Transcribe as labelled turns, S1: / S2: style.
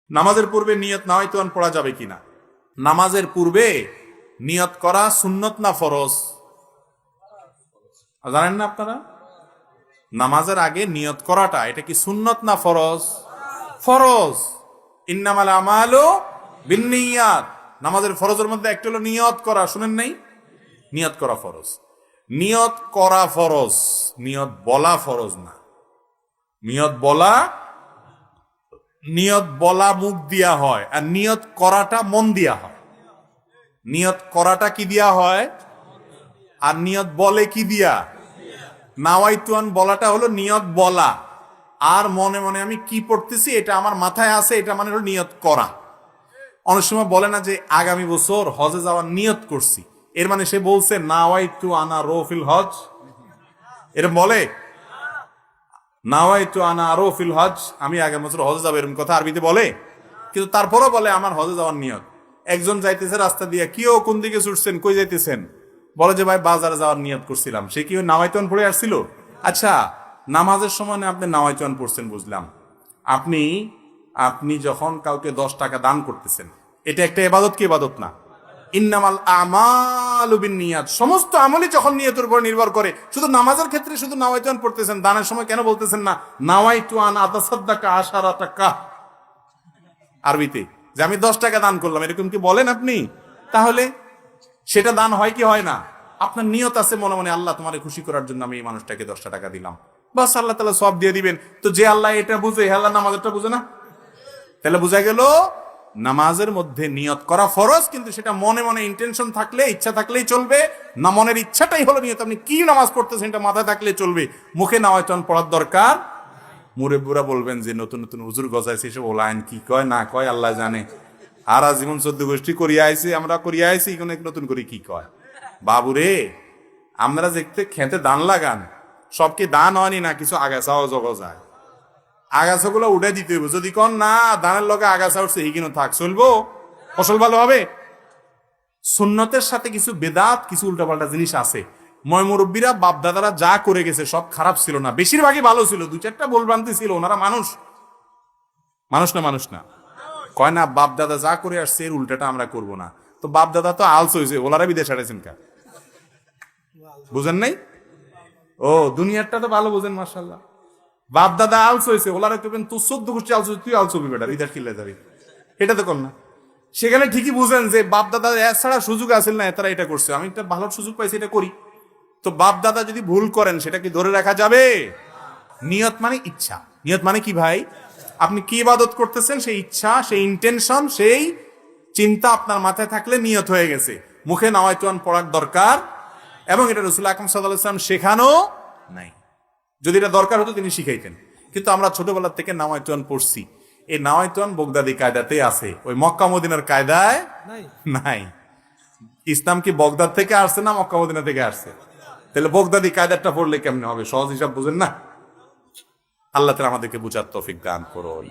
S1: নামাজের পূর্বে নিয়ত নাওয়াইতুন পড়া যাবে কিনা? নামাজের পূর্বে নিয়ত করা সুন্নত না ফরজ? জানেন না আপনারা? নামাজের আগে নিয়ত করাটা এটা কি সুন্নত না ফরজ? ফরজ। ইন্নামাল আমালু বিন্নিয়াত। নামাজের ফরজের মধ্যে একটা হলো নিয়ত করা, শুনেন নাই? নিয়ত করা ফরজ। নিয়ত করা ফরজ, নিয়ত বলা ফরজ না। নিয়ত বলা মুখ দিয়া হয়, আর নিয়ত করাটা মন দিয়া হয়। নিয়ত করাটা কি দিয়া হয়, আর নিয়ত বলে কি দিয়া? নাওয়াইতুন বলাটা হলো নিয়ত বলা, আর মনে মনে আমি কি পড়তেছি এটা আমার মাথায় আছে, এটা মানে হলো নিয়ত করা। অনেক সময় বলে না যে আগামী বছর হজে যাওয়ার নিয়ত করছি, এর মানে সে বলছে নাওয়াইতু আনা রফিল হজ। এরকম বলে নাওয়াইতু আনা রফিল হজ, আমি আগামী বছর হজে যাবো, এরকম কথা আরবিতে বলে। কিন্তু তারপরও বলে আমার হজে যাওয়ার নিয়ত। একজন যাইতেছে রাস্তা দিয়ে, কিও কোন দিকে ছুটছেন, কই যাইতেছেন? বলে যে ভাই বাজারে যাওয়ার নিয়ত করছিলাম। সে কি নাওয়াইতুন পড়ে আসছিল? আচ্ছা, নামাজের সময় আপনি নাওয়াইতুন পড়ছেন বুঝলাম। আপনি যখন কাউকে 10 টাকা দান করতেছেন, এটা একটা ইবাদত কি ইবাদত না? ইন্নামাল আমালু বিন্নিয়াত। সমস্ত আমলই যখন নিয়তের উপর নির্ভর করে। শুধু নামাজের ক্ষেত্রে শুধু নাওয়াইতুন পড়তেছেন, দানের সময় কেন বলতেছেন না নাওয়াইতু আন আতাসাদ্দাকা 10 টাকা আরবিতে, যে আমি 10 টাকা দান করলাম, এরকম কি বলেন আপনি? তাহলে সেটা দান হয় কি হয় না? আপনার নিয়ত আছে মনে মনে, আল্লাহ তোমারে খুশি করার জন্য আমি এই মানুষটাকে 10 টাকা দিলাম, বাস আল্লাহ তাআলা সব দিয়ে দিবেন। তো যে আল্লাহ এটা বুঝে, আল্লাহ নামাজেরটা বুঝে না? তাহলে বোঝা গেল নামাজের মধ্যে নিয়ত করা ফরজ, কিন্তু সেটা মনে মনে ইন্টেনশন থাকলে, ইচ্ছা থাকলেই চলবে না। মনের ইচ্ছাটাই হলো নিয়ত। আপনি কি নামাজ পড়তেছেন এটা মাথায় থাকলে চলবে, মুখে নাওয়াইতুন পড়ার দরকার। মুরব্বিরা বলবেন যে নতুন নতুন হুজুর গজাইছে, এসব ওলায়ন কি কয় না কয় আল্লাহ জানে। আর জীবন 14 গোষ্ঠী করিয়া আইছে, আমরা করিয়া আইছি, এখন নতুন করে কি কয়। বাবুরে, আমরা দেখতে খেতে দান লাগান, সব কি দান হয়নি না, কিছু আগাছাও জগা যায়। আগাছাগুলো উঠে দিতে হইব। যদি কোন না ধানের লগে আগাছা উঠছে, এইখানে থাক, চলবো? ফসল ভালো হবে? সুন্নতের সাথে কিছু বেদাত, কিছু উল্টাপাল্টা জিনিস আছে। মুরব্বীরা বাপ দাদারা যা করে গেছে সব খারাপ ছিল না, বেশিরভাগই ভালো ছিল। 2-4টা ভুলভ্রান্তি ছিল, ওনারা মানুষ না। কয় না বাপ দাদা যা করে আসছে এর উল্টাটা আমরা করব না। তো বাপ দাদা তো আলস হয়েছে, ওনারা বিদেশ হারাইছেন কা, বুঝেন নাই? ও দুনিয়ারটা তো ভালো বুঝেন, মাশাআল্লাহ। বাপ দাদা আলস হয়েছে, ওনারা করবেন তুই 14 গোষ্ঠী আলস, তুই আলস হবি বেটা, বিদেশ কিনলে যাবি, এটা তো কর না। সেখানে ঠিকই বুঝেন যে বাপ দাদা এছাড়া সুযোগ আসেন না, তারা এটা করছে, আমি একটা ভালো সুযোগ পাইছি, এটা করি। তো বাপ দাদা যদি ভুল করেন, সেটা কি ধরে রাখা যাবে? নিয়ত মানে ইচ্ছা। নিয়ত মানে কি ভাই? আপনি কি ইবাদত করতেছেন, সেই ইচ্ছা, সেই ইন্টেনশন, সেই চিন্তা আপনার মাথায় থাকলে নিয়ত হয়ে গেছে। মুখে নাওয়াইতুন পড়ার দরকার, এবং এটা রাসূল আকরাম সাল্লাল্লাহু আলাইহি ওয়াসাল্লাম শেখানো নাই। যদি এটা দরকার হতো তিনি শিখাইতেন। কিন্তু আমরা ছোটবেলা থেকে নাওয়াইতুন পড়ছি। এই নাওয়াইতুন বগদাদি কায়দাতে আছে, ওই মক্কা মদিনার কায়দায় নাই। ইসলাম কি বগদাদ থেকে আসছে না মক্কা মদিনা থেকে আসছে? তাহলে বগদাদি কায়দাটা পড়লে কেমনে হবে? সহজ হিসাব বুঝেন না? আল্লাহ তাআলা আমাদেরকে বুঝার তৌফিক দান করুন।